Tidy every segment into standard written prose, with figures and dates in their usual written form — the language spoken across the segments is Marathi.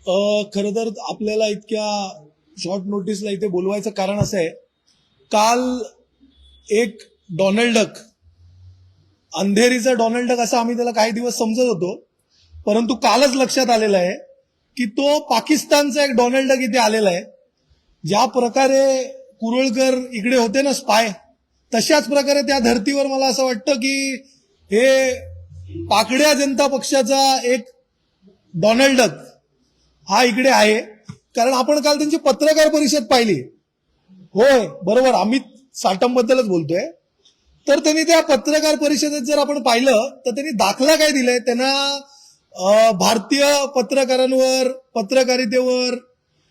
खरं तर आपल्याला इतक्या शॉर्ट नोटीसला इथे बोलवायचं कारण असं आहे, काल एक डोनाल्ड डक, अंधेरीचा डोनाल्ड डक असं आम्ही त्याला काही दिवस समजत होतो, परंतु कालच लक्षात आलेलं आहे की तो पाकिस्तानचा एक डोनाल्ड डक इथे आलेला आहे. ज्या प्रकारे कुरळकर इकडे होते ना स्पाय, तशाच प्रकारे त्या धर्तीवर मला असं वाटतं की हे पाकड्या जनता पक्षाचा एक डोनाल्ड डक हा इकडे आहे. कारण आपण काल त्यांची पत्रकार परिषद पाहिली. होय, बरोबर, अमित साटम बद्दलच बोलतोय. तर त्यांनी त्या पत्रकार परिषदेत जर आपण पाहिलं तर त्यांनी दाखला काय दिलाय, त्यांना भारतीय पत्रकारांवर, पत्रकारितेवर,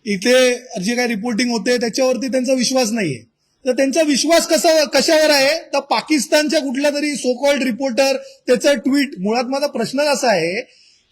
इथे जे काही रिपोर्टिंग होते त्याच्यावरती त्यांचा विश्वास नाहीये. तर त्यांचा विश्वास कशावर आहे, तर पाकिस्तानच्या कुठल्या तरी सो कॉल्ड रिपोर्टर त्याचं ट्विट. मुळात माझा प्रश्न असा आहे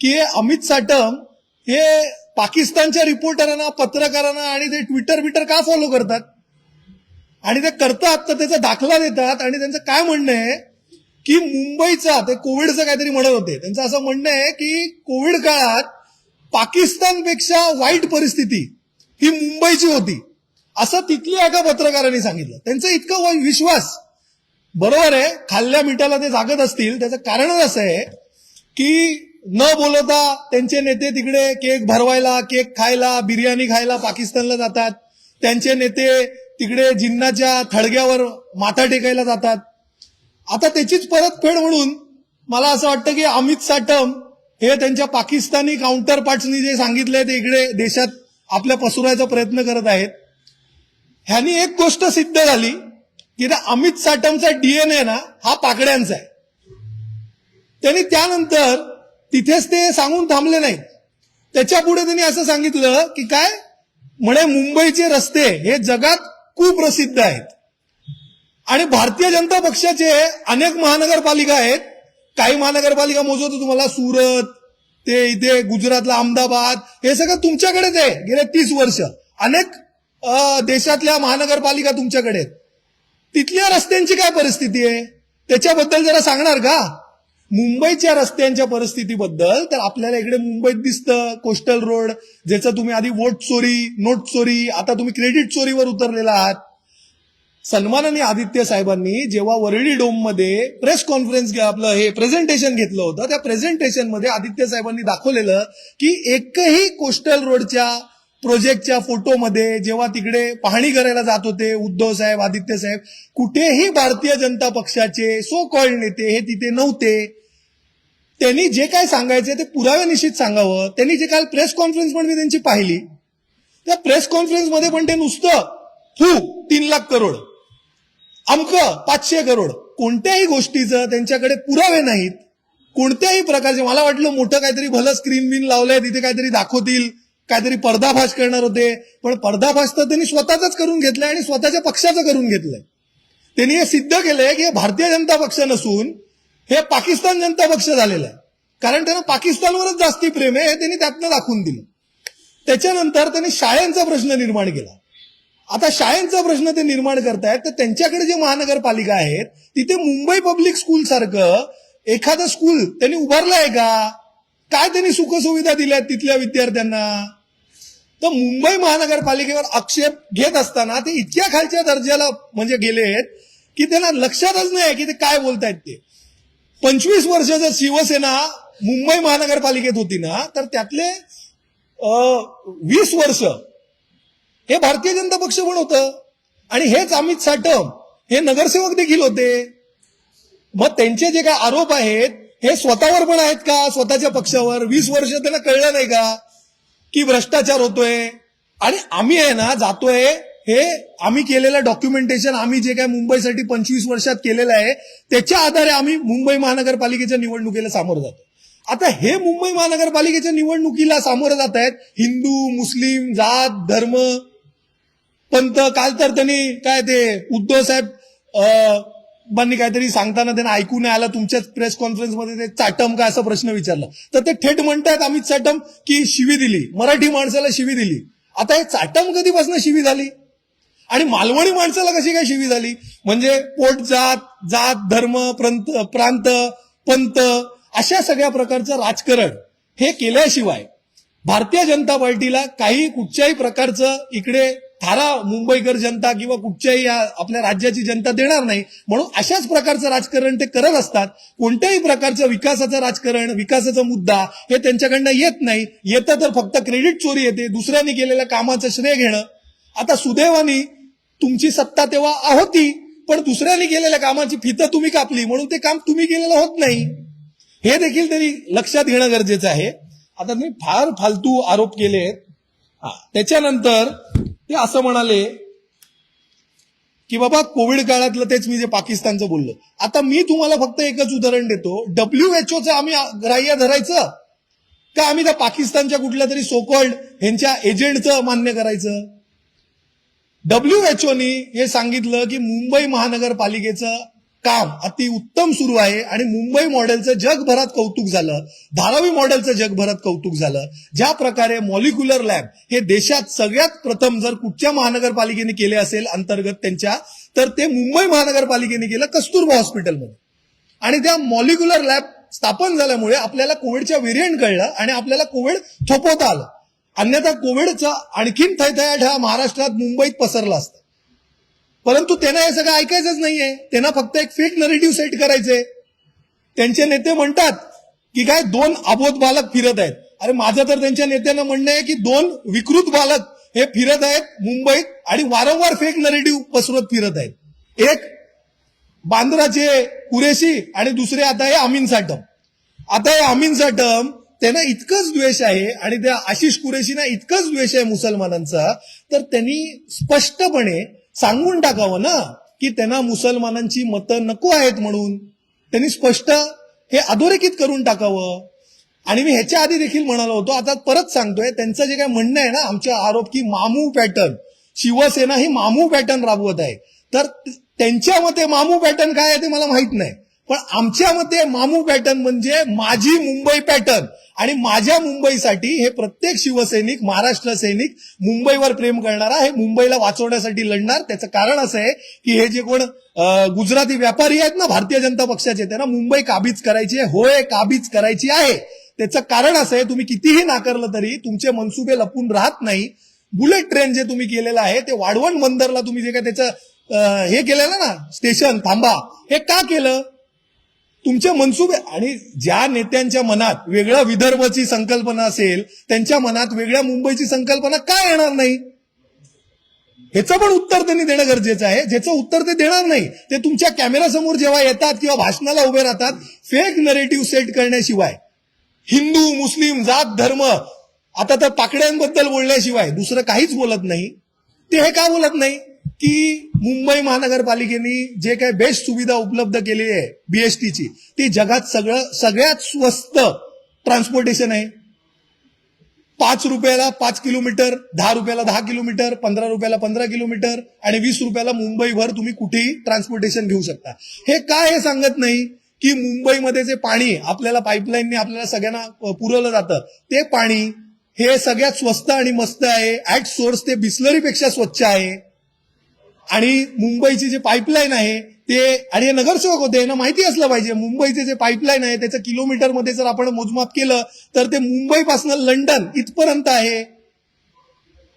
की अमित साटम हे पाकिस्तानच्या रिपोर्टरांना, पत्रकारांना आणि ते ट्विटर का फॉलो करतात, आणि ते करतात तर त्याचा दाखला देतात. आणि त्यांचं काय म्हणणं आहे की मुंबईचा, ते कोविडचं काहीतरी म्हणत होते, त्यांचं असं म्हणणं आहे की कोविड काळात पाकिस्तानपेक्षा वाईट परिस्थिती ही मुंबईची होती, असं तिथल्या एका पत्रकारांनी सांगितलं. त्यांचा इतका विश्वास, बरोबर आहे, खाल्ल्या मिठाला ते जागत असतील. त्याचं कारणच असं आहे की न बोलता त्यांचे नेते तिकडे केक भरवायला, केक खायला, बिर्याणी खायला पाकिस्तानला जातात. त्यांचे नेते तिकडे जिन्नाच्या थडग्यावर माथा टेकायला जातात. आता त्याचीच परतफेड म्हणून मला असं वाटतं की अमित साटम हे त्यांच्या पाकिस्तानी काउंटर पार्ट्सनी जे सांगितलंय ते इकडे देशात आपल्या पसरवायचा प्रयत्न करत आहेत. ह्यानी एक गोष्ट सिद्ध झाली की त्या अमित साटमचा डीएनए ना हा पाकड्यांचा आहे. त्यांनी त्यानंतर तिथेच ते सांगून थांबले नाहीत. त्याच्या पुढे त्यांनी असं सांगितलं की काय म्हणे, मुंबईचे रस्ते हे जगात कुप्रसिद्ध आहेत आणि भारतीय जनता पक्षाचे अनेक महानगरपालिका आहेत. काही महानगरपालिका मोजवतो तुम्हाला, सुरत, ते इथे गुजरातला अहमदाबाद, हे सगळं तुमच्याकडेच आहे गेले 30 वर्ष. अनेक देशातल्या महानगरपालिका तुमच्याकडे आहेत. तिथल्या रस्त्यांची काय परिस्थिती आहे त्याच्याबद्दल जरा सांगणार का? मुंबईच्या रस्त्यांच्या परिस्थितीबद्दल तर आपल्याला इकडे मुंबईत दिसतं कोस्टल रोड, ज्याचं तुम्ही आधी वोट चोरी, नोट चोरी, आता तुम्ही क्रेडिट चोरीवर उतरलेला आहात. सन्माननीय आदित्य साहेबांनी जेव्हा वरळी डोम मध्ये प्रेस कॉन्फरन्स आपलं हे प्रेझेंटेशन घेतलं होतं, त्या प्रेझेंटेशन मध्ये आदित्य साहेबांनी दाखवलेलं की एकही कोस्टल रोडच्या प्रोजेक्टच्या फोटोमध्ये जेव्हा तिकडे पाहणी करायला जात होते उद्धव साहेब, आदित्य साहेब, कुठेही भारतीय जनता पक्षाचे सो कॉल्ड नेते हे तिथे नव्हते. त्यांनी जे काय सांगायचे ते पुरावे निश्चित सांगावं. त्यांनी जे काल प्रेस कॉन्फरन्स पण मी त्यांची पाहिली, त्या प्रेस कॉन्फरन्समध्ये पण ते नुसतं 3 लाख करोड, अमकं 500 करोड, कोणत्याही गोष्टीचं त्यांच्याकडे पुरावे नाहीत कोणत्याही प्रकारचे. मला वाटलं मोठं काहीतरी भलं स्क्रीन बिन लावलंय, तिथे काहीतरी दाखवतील, काहीतरी पर्दाफाश करणार होते, पण पर्दाफाश तर त्यांनी स्वतःचाच करून घेतलाय आणि स्वतःच्या पक्षाचं करून घेतलंय. त्यांनी हे सिद्ध केलंय की भारतीय जनता पक्ष नसून हे पाकिस्तान जनता पक्ष झालेला आहे. कारण त्यांना पाकिस्तानवरच जास्ती प्रेम आहे हे त्यांनी त्यातनं दाखवून दिलं. त्याच्यानंतर त्यांनी शाळांचा प्रश्न निर्माण केला. आता शाळांचा प्रश्न ते निर्माण करतायत तर त्यांच्याकडे जे महानगरपालिका आहेत तिथे मुंबई पब्लिक स्कूल सारखं एखादं स्कूल त्यांनी उभारलं आहे का? काय त्यांनी सुखसुविधा दिल्यात तिथल्या विद्यार्थ्यांना? तर मुंबई महानगरपालिकेवर आक्षेप घेत असताना ते इतक्या खालच्या दर्जाला म्हणजे गेले आहेत की त्यांना लक्षातच नाही की ते काय बोलतायत ते. 25 वर्ष जर शिवसेना मुंबई महानगरपालिकेत होती ना, तर त्यातले 20 वर्ष हे भारतीय जनता पक्ष पण होतं आणि हेच अमित साटम हे नगरसेवक देखील होते. मग त्यांचे जे काय आरोप आहेत हे स्वतःवर पण आहेत का, स्वतःच्या पक्षावर? 20 वर्ष त्यांना कळलं नाही का की भ्रष्टाचार होतोय? आणि आम्ही आहे ना जातोय, हे आम्ही केलेलं डॉक्युमेंटेशन, आम्ही जे काय मुंबईसाठी 25 वर्षात केलेलं आहे त्याच्या आधारे आम्ही मुंबई महानगरपालिकेच्या निवडणुकीला सामोरं जातो. आता हे मुंबई महानगरपालिकेच्या निवडणुकीला सामोरं जात आहेत हिंदू, मुस्लिम, जात, धर्म, पंत. काल तर त्यांनी काय ते उद्धव साहेब बांनी काहीतरी सांगताना त्यांना ऐकू नाही आलं तुमच्याच प्रेस कॉन्फरन्समध्ये, ते चाटम का असा प्रश्न विचारला तर ते थेट म्हणतात अमित साटम की शिवी दिली, मराठी माणसाला शिवी दिली. आता हे चाटम कधीपासून शिवी झाली आणि मालवणी माणसाला कशी काय शिवी झाली? म्हणजे पोट जात, धर्म, प्रांत, पंत अशा सगळ्या प्रकारचं राजकारण हे केल्याशिवाय भारतीय जनता पार्टीला काही कुठच्याही प्रकारचं इकडे थारा मुंबईकर जनता किंवा कुठच्याही आपल्या राज्याची जनता देणार नाही, म्हणून अशाच प्रकारचं राजकारण ते करत असतात. कोणत्याही प्रकारचं विकासाचं राजकारण, विकासाचा मुद्दा हे त्यांच्याकडनं येत नाही. येतं तर फक्त क्रेडिट चोरी येते, दुसऱ्यांनी केलेल्या कामाचं श्रेय घेणं. आता सुदैवानी तुमची सत्ता तेव्हा होती, पण दुसऱ्यांनी केलेल्या कामाची फितं तुम्ही कापली, म्हणून ते काम तुम्ही केलेलं होत नाही. हे देखील तरी लक्षात घेणं गरजेचं आहे. आता तुम्ही फार फालतू आरोप केलेत. त्याच्यानंतर ते असं म्हणाले की बाबा कोविड काळातलं तेच मी जे पाकिस्तानचं बोललो. आता मी तुम्हाला फक्त एकच उदाहरण देतो. WHO आम्ही ग्राह्य धरायचं का आम्ही त्या पाकिस्तानच्या कुठल्या तरी सोकॉल्ड ह्यांच्या एजंटचं मान्य करायचं? WHO हे सांगितलं की मुंबई महानगरपालिकेचं काम अति उत्तम सुरू आहे आणि मुंबई मॉडेलचं जगभरात कौतुक झालं, धारावी मॉडेलचं जगभरात कौतुक झालं. ज्या प्रकारे मॉलिक्युलर लॅब हे देशात सगळ्यात प्रथम जर कुठच्या महानगरपालिकेने केले असेल अंतर्गत त्यांच्या, तर ते मुंबई महानगरपालिकेने केलं कस्तुरबा हॉस्पिटलमध्ये. आणि त्या मॉलिक्युलर लॅब स्थापन झाल्यामुळे आपल्याला कोविडच्या व्हेरियंट कळलं आणि आपल्याला कोविड थोपवता आलं. अन्यथा कोविडचा आणखीन थैथयाट हा महाराष्ट्रात मुंबईत पसरला असता. परंतु त्यांना हे सगळं ऐकायचंच नाहीये. त्यांना फक्त एक फेक नरेटिव्ह सेट करायचंय. त्यांचे नेते म्हणतात की काय 2 अबोध बालक फिरत आहेत. अरे माझं तर त्यांच्या नेत्यांना म्हणणं आहे की 2 विकृत बालक हे फिरत आहेत मुंबईत आणि वारंवार फेक नरेटिव्ह पसरवत फिरत आहेत. एक बांद्राचे कुरेशी आणि दुसरे आता हे अमीन साटम. आता हे अमीन साटम त्यांना इतकंच द्वेष आहे आणि त्या आशिष कुरेशीना इतकंच द्वेष आहे मुसलमानांचा, तर त्यांनी स्पष्टपणे सांगून टाकावं ना की त्यांना मुसलमानांची मतं नको आहेत म्हणून. त्यांनी स्पष्ट हे अधोरेखित करून टाकावं. आणि मी ह्याच्या आधी देखील म्हणालो होतो, आता परत सांगतोय, त्यांचं जे काय म्हणणं आहे ना आमचा आरोप की मामू पॅटर्न, शिवसेना ही मामू पॅटर्न राबवत आहे, तर त्यांच्या मते मामू पॅटर्न काय आहे ते मला माहित नाही, पण आमच्या मते मामू पॅटर्न म्हणजे माझी मुंबई पॅटर्न. आणि माझ्या मुंबईसाठी हे प्रत्येक शिवसैनिक, महाराष्ट्र सैनिक मुंबईवर प्रेम करणारा, हे मुंबईला वाचवण्यासाठी लढणार. त्याचं कारण असं आहे की हे जे कोण गुजराती व्यापारी आहेत ना भारतीय जनता पक्षाचे, त्यांना मुंबई काबीज करायची आहे. होय, काबीज करायची आहे. त्याचं कारण असं आहे, तुम्ही कितीही नाकारलं तरी तुमचे मनसुबे लपून राहत नाही. बुलेट ट्रेन जे तुम्ही केलेलं आहे ते वाढवण बंदरला तुम्ही जे काय त्याचं हे केलेलं ना स्टेशन थांबा, हे का केलं? तुमचे मनसुबे. आणि ज्या नेत्यांच्या मनात वेगळ्या विदर्भची संकल्पना असेल, त्यांच्या मनात वेगळ्या मुंबईची संकल्पना का येणार नाही? ह्याचं पण उत्तर त्यांनी देणं गरजेचं आहे. ज्याचं उत्तर ते देणार नाही ते तुमच्या कॅमेरासमोर जेव्हा येतात किंवा भाषणाला उभे राहतात, फेक नरेटिव्ह सेट करण्याशिवाय, हिंदू मुस्लिम जात धर्म आता तर पाकड्यांबद्दल बोलण्याशिवाय दुसरं काहीच बोलत नाही. ते हे का बोलत नाही की मुंबई महानगरपालिकेने जे काही बेस्ट सुविधा उपलब्ध केलेली आहे बीएसटीची, ती जगात सगळ्यात स्वस्त ट्रान्सपोर्टेशन आहे. 5 रुपयाला 5 किलोमीटर, 10 रुपयाला 10 किलोमीटर, 15 रुपयाला 15 किलोमीटर आणि 20 रुपयाला मुंबईभर तुम्ही कुठेही ट्रान्सपोर्टेशन घेऊ शकता. हे काय हे सांगत नाही की मुंबईमध्ये जे पाणी आपल्याला पाईपलाईनने आपल्याला सगळ्यांना पुरवलं जातं, ते पाणी हे सगळ्यात स्वस्त आणि मस्त आहे. ऍट सोर्स ते बिस्लरीपेक्षा स्वच्छ आहे. आणि मुंबईची जे पाईपलाईन आहे ते, आणि हे नगरसेवक होते, यांना माहिती असलं पाहिजे, मुंबईचे जे पाईपलाईन आहे त्याचं किलोमीटरमध्ये जर आपण मोजमाप केलं तर ते मुंबईपासून लंडन इथपर्यंत आहे.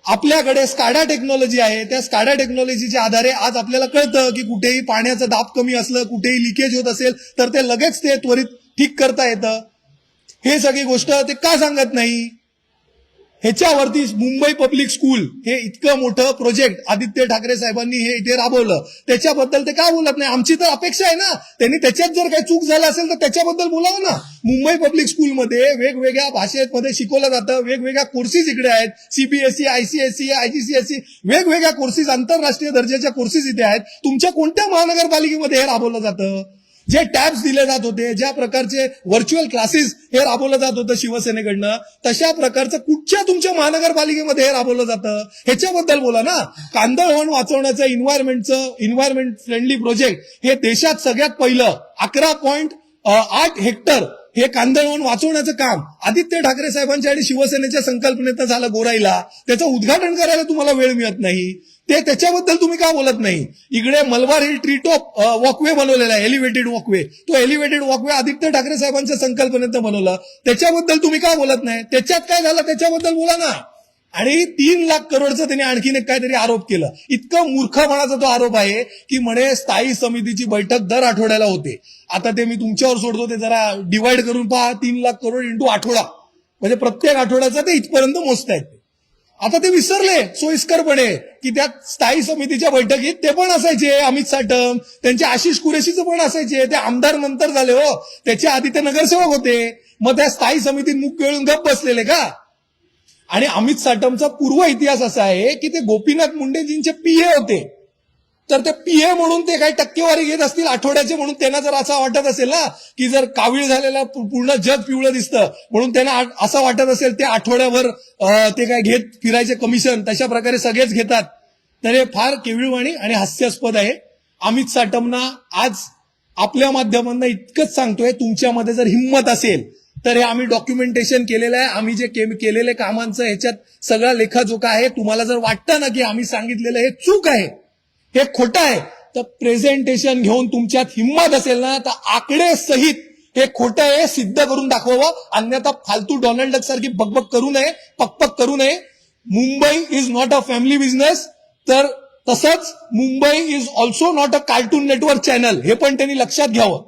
आपल्याकडे स्काडा टेक्नॉलॉजी आहे. त्या स्काडा टेक्नॉलॉजीच्या आधारे आज आपल्याला कळतं की कुठेही पाण्याचं दाब कमी असलं, कुठेही लिकेज होत असेल तर ते लगेच ते त्वरित ठीक करता येतं. हे सगळी गोष्ट ते का सांगत नाही? ह्याच्यावरती मुंबई पब्लिक स्कूल हे इतकं मोठं प्रोजेक्ट आदित्य ठाकरे साहेबांनी हे इथे राबवलं, त्याच्याबद्दल ते का बोलत नाही? आमची तर अपेक्षा आहे ना, त्यांनी त्याच्यात जर काही चूक झाली असेल तर त्याच्याबद्दल बोलावं ना. मुंबई पब्लिक स्कूलमध्ये वेगवेगळ्या भाषेमध्ये शिकवलं जातं, वेगवेगळ्या कोर्सेस इकडे आहेत. सीबीएसई, आयसीएसई, आयजीसीएसई, वेगवेगळ्या कोर्सेस, आंतरराष्ट्रीय दर्जाच्या कोर्सेस इथे आहेत. तुमच्या कोणत्या महानगरपालिकेमध्ये हे राबवलं जातं? जे टॅब्स दिले जात होते, ज्या प्रकारचे व्हर्च्युअल क्लासेस हे राबवलं जात होतं शिवसेनेकडनं, तशा प्रकारचं कुठच्या तुमच्या महानगरपालिकेमध्ये हे राबवलं जातं? ह्याच्याबद्दल बोला ना. कांदळवन वाचवण्याचं इन्व्हायरमेंट फ्रेंडली प्रोजेक्ट हे देशात सगळ्यात पहिलं 11.8 हेक्टर हे कांदळवन वाचवण्याचं काम आदित्य ठाकरे साहेबांच्या आणि शिवसेनेच्या संकल्पनेत झालं गोराईला. त्याचं उद्घाटन करायला तुम्हाला वेळ मिळत नाही. ते त्याच्याबद्दल तुम्ही का बोलत नाही? इकडे Malabar hill tree top walkway बनवलेला आहे, एलिव्हेटेड वॉकवे. तो एलिव्हेटेड वॉकवे आदित्य ठाकरे साहेबांच्या संकल्पनेत बनवलं, त्याच्याबद्दल तुम्ही का बोलत नाही? त्याच्यात काय झालं त्याच्याबद्दल बोला ना. आणि 3 लाख करोडचा त्यांनी आणखीन एक काहीतरी आरोप केला. इतकं मूर्खपणाचा तो आरोप आहे की म्हणे स्थायी समितीची बैठक दर आठवड्याला होते. आता ते मी तुमच्यावर सोडतो, ते जरा डिवाइड करून पहा, 3 लाख करोड इंटू आठवडा, म्हणजे प्रत्येक आठवड्याचा ते इथपर्यंत मोजतायत. आता ते विसरले सोयीस्करपणे की त्यात स्थायी समितीच्या बैठकीत ते पण असायचे, अमित साटम, त्यांचे आशिष कुरेशीचं पण असायचे. ते आमदार नंतर झाले हो, त्याच्या आधी ते नगरसेवक होते. मग त्या स्थायी समितीत मुख गिळून गप्प बसलेले का? आणि अमित साटमचा पूर्व इतिहास असा आहे की ते गोपीनाथ मुंडेजींचे पीए होते. तर ते पीए म्हणून ते काही टक्केवारी घेत असतील आठवड्याचे, म्हणून त्यांना जर असं वाटत असेल ना की जर कावीळ झालेला पूर्ण जग पिवळं दिसतं म्हणून त्यांना असं वाटत असेल ते आठवड्याभर ते काय घेत फिरायचे कमिशन, तशा प्रकारे सगळेच घेतात. तर हे फार केविळवाणी आणि हास्यास्पद आहे. अमित साटमना आज आपल्या माध्यमांना इतकंच सांगतोय, तुमच्यामध्ये जर हिंमत असेल तर हे आम्ही डॉक्युमेंटेशन केलेलं आहे. आम्ही जे केलेले कामांचं ह्याच्यात सगळा लेखाजोखा आहे. तुम्हाला जर वाटतं ना की आम्ही सांगितलेलं हे चूक आहे, हे खोटं आहे, तर प्रेझेंटेशन घेऊन तुमच्यात हिंमत असेल ना तर आकडे सहित हे खोटं आहे सिद्ध करून दाखवावं. अन्यथा फालतू डोनाल्ड डक सारखी बकबक करू नये, पकपक करू नये. Mumbai is not a family business, तर तसंच Mumbai is also not a cartoon network channel, हे पण त्यांनी लक्षात घ्यावं.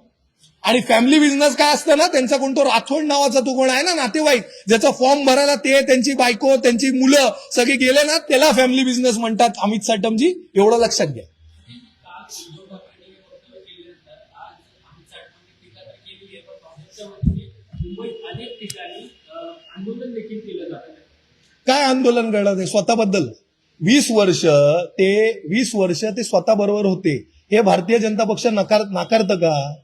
आणि फॅमिली बिझनेस काय असतं ना, त्यांचा कोणतो राठोड नावाचा तो कोण आहे ना नातेवाईक, ज्याचा फॉर्म भरायला ते, त्यांची बायको, त्यांची मुलं सगळे गेले ना, त्याला फॅमिली बिझनेस म्हणतात. अमित साटमजी, एवढं लक्षात घ्या. काय आंदोलन करणार ते स्वतःबद्दल? 20 वर्ष ते स्वतः बरोबर होते. हे भारतीय जनता पक्ष नाकारतं का?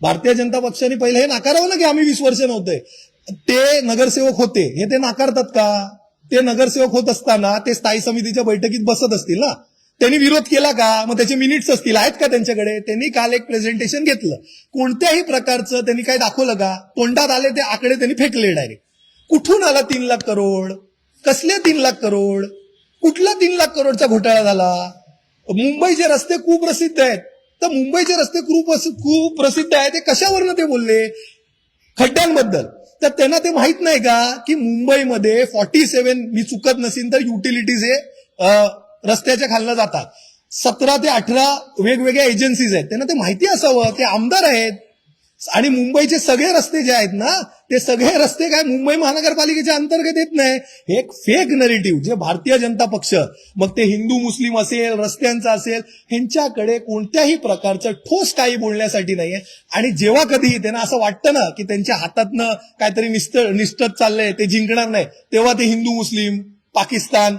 भारतीय जनता पक्षाने पहिले हे नाकारावं ना की आम्ही 20 वर्ष नव्हते. ते नगरसेवक होते हे ते नाकारतात का? ते नगरसेवक होत असताना ते स्थायी समितीच्या बैठकीत बसत असतील ना, त्यांनी विरोध केला का? मग त्याचे मिनिट्स असतील, आहेत का त्यांच्याकडे? त्यांनी काल एक प्रेझेंटेशन घेतलं, कोणत्याही प्रकारचं त्यांनी काय दाखवलं का? तोंडात आले ते आकडे त्यांनी फेकले डायरेक्ट. कुठून आला 3 लाख करोड? कसले 3 लाख करोड? कुठला 3 लाख करोडचा घोटाळा झाला? मुंबईचे रस्ते खूप प्रसिद्ध आहेत, तर मुंबईचे रस्ते खूप प्रसिद्ध आहे, ते कशावरनं ते बोलले? खड्ड्यांबद्दल. तर त्यांना ते माहित नाही का की मुंबईमध्ये 47, मी चुकत नसेल तर युटिलिटीज हे रस्त्याच्या खालनं जातात. 17 ते 18 वेगवेगळ्या एजन्सीज आहेत, त्यांना ते माहिती असावं. ते आमदार आहेत. आणि मुंबईचे सगळे रस्ते जे आहेत ना, ते सगळे रस्ते काय मुंबई महानगरपालिकेच्या अंतर्गत येत नाही. हे एक फेक नरेटिव्ह जे भारतीय जनता पक्ष, मग ते हिंदू मुस्लिम असेल, रस्त्यांचं असेल, ह्यांच्याकडे कोणत्याही प्रकारचं ठोस काही बोलण्यासाठी नाहीये. आणि जेव्हा कधी त्यांना असं वाटतं ना की त्यांच्या हातातनं काहीतरी निष्ठत चाललंय, ते जिंकणार नाही, तेव्हा ते हिंदू मुस्लिम, पाकिस्तान,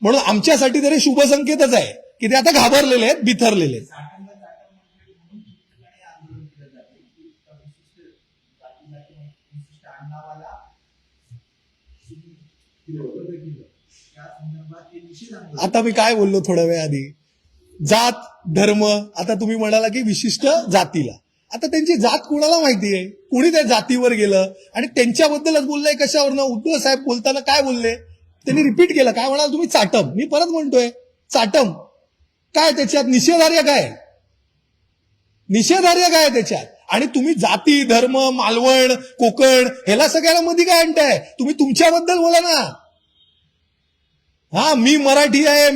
म्हणून आमच्यासाठी तरी शुभ संकेतच आहे की ते आता घाबरलेले आहेत, बिथरलेले आहेत. आता मी काय बोललो थोड्या वेळ आधी, जात धर्म, आता तुम्ही म्हणाला की विशिष्ट जातीला. आता त्यांची जात कोणाला माहिती आहे? कोणी त्या जातीवर गेलं आणि त्यांच्याबद्दलच बोललंय कशावरनं? उद्धव साहेब बोलताना काय बोलले त्यांनी रिपीट केलं, काय म्हणाल तुम्ही? चाटम. मी परत म्हणतोय चाटम. काय त्याच्यात निषेधार्ह काय? निषेधार्ह काय त्याच्यात? आणि तुम्ही जाती धर्म मालवण कोकण ह्याला सगळ्याला मध्ये काय आणताय? तुम्ही तुमच्याबद्दल बोला ना. हा, मी मराठी आहे,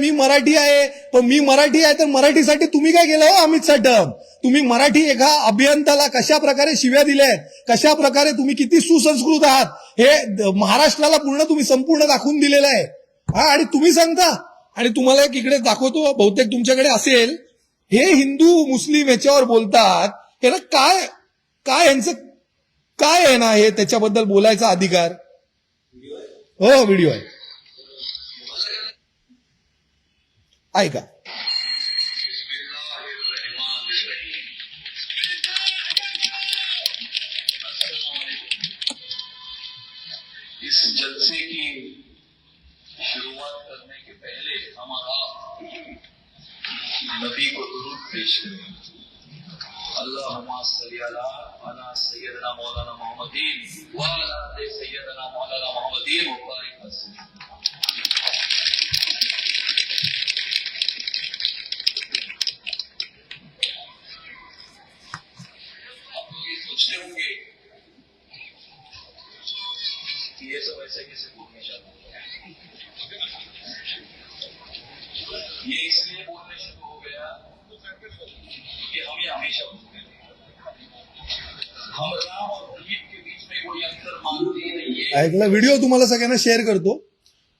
पण मी मराठी आहे तर मराठीसाठी तुम्ही काय केलं हो अमित साटम? तुम्ही मराठी एका अभियंताला कशा प्रकारे शिव्या दिल्यात, कशा प्रकारे तुम्ही किती सुसंस्कृत आहात, हे महाराष्ट्राला तुम्ही संपूर्ण दाखवून दिलेलं आहे. हा, आणि तुम्ही सांगता, आणि तुम्हाला एक इकडे दाखवतो, बहुतेक तुमच्याकडे असेल, हे हिंदू मुस्लिम ह्याच्यावर बोलतात, याला काय यांचं काय आहे ना, हे त्याच्याबद्दल बोलायचा अधिकार? हो, व्हिडिओ आहे, ऐका. इस जलसे की शुरुआत करने के पहले हमारा नबी को दुरूद पेश करें. अल्लाहुम्मा सल्ली अला सय्यदना मौलाना मोहम्मदीन व अला आलि सय्यदना मौलाना मोहम्मदीन व बारिक वसल्लम. ऐकला व्हिडिओ तुम्हाला सगळ्यांना शेअर करतो.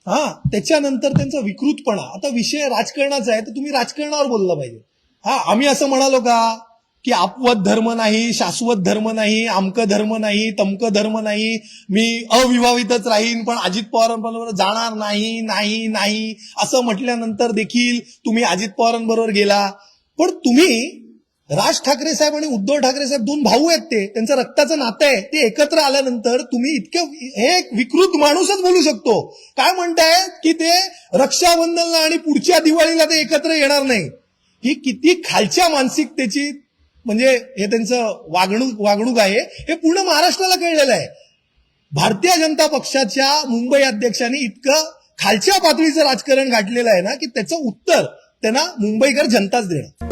हा, त्याच्यानंतर त्यांचा विकृतपणा. आता विषय राजकारणाचा आहे तर तुम्ही राजकारणावर बोलला पाहिजे. हा, आम्ही असं म्हणालो का की आपवत धर्म नाही, शाश्वत धर्म नाही, आमकं धर्म नाही, तमकं धर्म नाही, मी अविवाहितच राहीन पण अजित पवारांबरोबर जाणार नाही नाही नाही असं म्हटल्यानंतर देखील तुम्ही अजित पवारांबरोबर गेला. पण तुम्ही राज ठाकरे साहेब आणि उद्धव ठाकरे साहेब दोन भाऊ आहेत, ते त्यांचं रक्ताचं नातं आहे, ते एकत्र आल्यानंतर तुम्ही इतकं हे एक विकृत माणूसच बोलू शकतो. काय म्हणताय की ते रक्षाबंधनला आणि पुढच्या दिवाळीला ते एकत्र येणार नाही. ही किती खालच्या मानसिकतेची म्हणजे हे त्यांचं वागणूक आहे हे पूर्ण महाराष्ट्राला कळलेलं आहे. भारतीय जनता पक्षाच्या मुंबई अध्यक्षांनी इतकं खालच्या पातळीचं राजकारण गाठलेलं आहे ना की त्याचं उत्तर त्यांना मुंबईकर जनताच देणार.